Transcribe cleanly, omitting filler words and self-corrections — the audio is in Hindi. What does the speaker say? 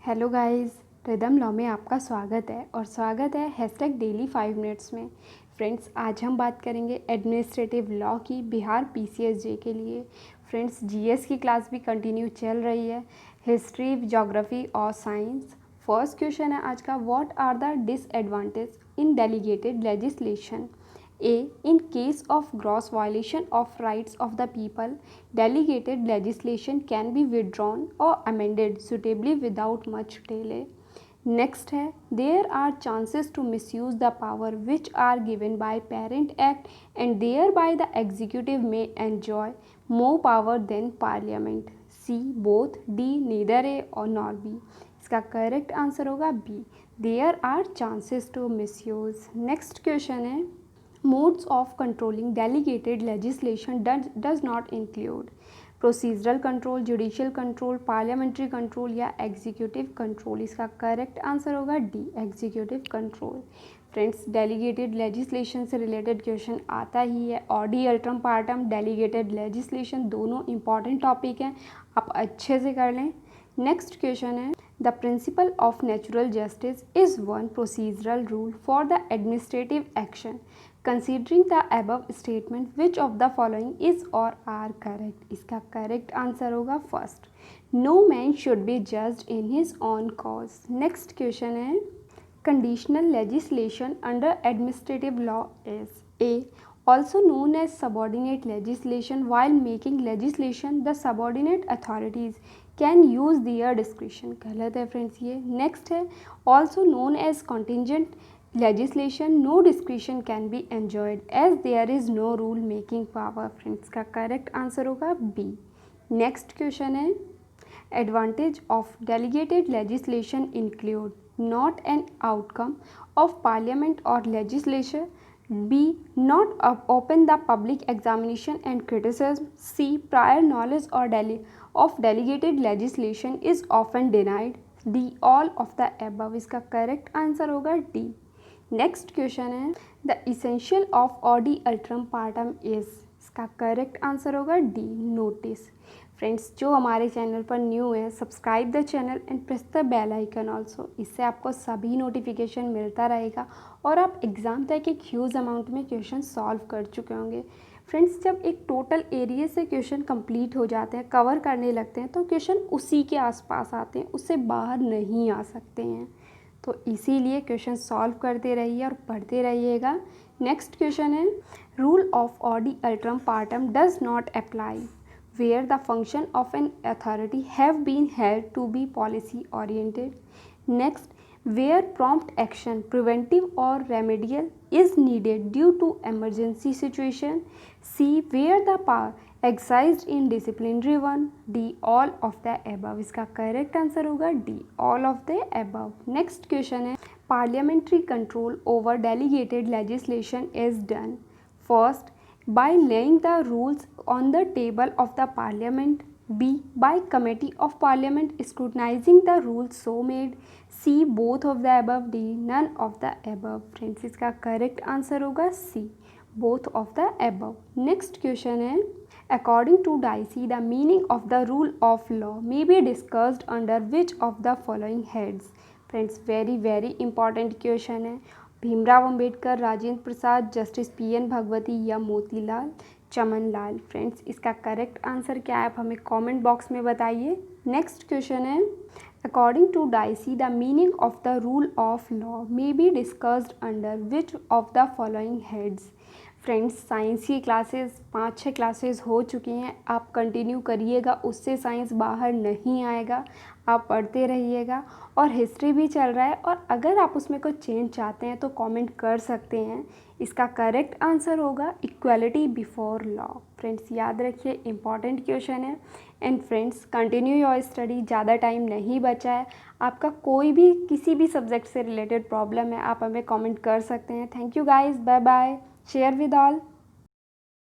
हेलो गाइस, रिदम लॉ में आपका स्वागत है और स्वागत है हैशटैग डेली 5 मिनट्स में। फ्रेंड्स, आज हम बात करेंगे एडमिनिस्ट्रेटिव लॉ की बिहार पीसीएसजे के लिए। फ्रेंड्स, जीएस की क्लास भी कंटिन्यू चल रही है, हिस्ट्री, ज्योग्राफी और साइंस। फर्स्ट क्वेश्चन है आज का, what are the disadvantage in delegated legislation? A. In case of gross violation of rights of the people, delegated legislation can be withdrawn or amended suitably without much delay. Next है, there are chances to misuse the power which are given by Parent Act and thereby the executive may enjoy more power than Parliament. C. Both. D. Neither A or nor B. इसका करेक्ट आंसर होगा B. There are chances to misuse. Next question है, modes of controlling delegated legislation does not include procedural control, judicial control, parliamentary control या executive control. इसका करेक्ट आंसर होगा D, executive control. Friends, delegated legislation से रिलेटेड क्वेश्चन आता ही है। Audi alteram partem delegated legislation दोनों इंपॉर्टेंट टॉपिक हैं, आप अच्छे से कर लें। नेक्स्ट क्वेश्चन है, the principle of natural justice is one procedural rule for the administrative action considering the above statement which of the following is or are correct? इसका करेक्ट आंसर होगा first, no man should B judged in his own cause. Next question है, conditional legislation under administrative law is A. Also known as subordinate legislation. While making legislation, the subordinate authorities can use their discretion. गलत है फ्रेंड्स ये। नेक्स्ट है, also known as contingent legislation. No discretion can be enjoyed as there is no rule making power. Friends का करेक्ट आंसर होगा B. नेक्स्ट क्वेश्चन है, advantage of delegated legislation include not an outcome of parliament or legislature. B. Not open the public examination and criticism. C. Prior knowledge or of delegated legislation is often denied. D. All of the above. इसका करेक्ट आंसर होगा D. नेक्स्ट क्वेश्चन है, the essential of audi alteram partem is. इसका करेक्ट आंसर होगा D. नोटिस। फ्रेंड्स, जो हमारे चैनल पर न्यू है, subscribe the channel and press the bell icon also. इससे आपको सभी नोटिफिकेशन मिलता रहेगा और आप एग्ज़ाम तक एक ह्यूज अमाउंट में क्वेश्चन सॉल्व कर चुके होंगे। फ्रेंड्स, जब एक टोटल एरिया से क्वेश्चन कंप्लीट हो जाते हैं, कवर करने लगते हैं, तो क्वेश्चन उसी के आसपास आते हैं, उससे बाहर नहीं आ सकते हैं। तो इसीलिए क्वेश्चन सॉल्व करते रहिए और पढ़ते रहिएगा। नेक्स्ट क्वेश्चन है, rule of audi alteram partem does not apply where the function of an authority have been held to be policy oriented. Next, where prompt action, preventive or remedial, is needed due to emergency situation. C. Where the power exercised in disciplinary one. D. All of the above. इसका correct answer होगा D. All of the above. Next question है, parliamentary control over delegated legislation is done first by laying the rules on the table of the parliament. B. By committee of parliament scrutinizing the rules so made. C. Both of the above. D. None of the above. Friends, इसका करेक्ट आंसर होगा C. Both of the above. Next question है, according to Dicey, the meaning of the rule of law may be discussed under which of the following heads? Friends, very important question है। भीमराव अंबेडकर, राजेंद्र प्रसाद, जस्टिस PN भगवती या मोतीलाल चमनलाल। फ्रेंड्स, इसका करेक्ट आंसर क्या है, आप हमें कमेंट बॉक्स में बताइए। नेक्स्ट क्वेश्चन है, according to Dicey the meaning of the rule of law may be discussed under which of the following heads? Friends, science की क्लासेस 5-6 क्लासेस हो चुकी हैं, आप कंटिन्यू करिएगा, उससे साइंस बाहर नहीं आएगा, आप पढ़ते रहिएगा। और हिस्ट्री भी चल रहा है, और अगर आप उसमें कोई चेंज चाहते हैं तो कमेंट कर सकते हैं। इसका करेक्ट आंसर होगा इक्वालिटी बिफोर लॉ। फ्रेंड्स, याद रखिए, इंपॉर्टेंट क्वेश्चन है। And friends, continue your study, ज़्यादा टाइम नहीं बचा है। आपका कोई भी किसी भी सब्जेक्ट से रिलेटेड प्रॉब्लम है, आप हमें कमेंट कर सकते हैं। Thank you guys, bye bye, share with all.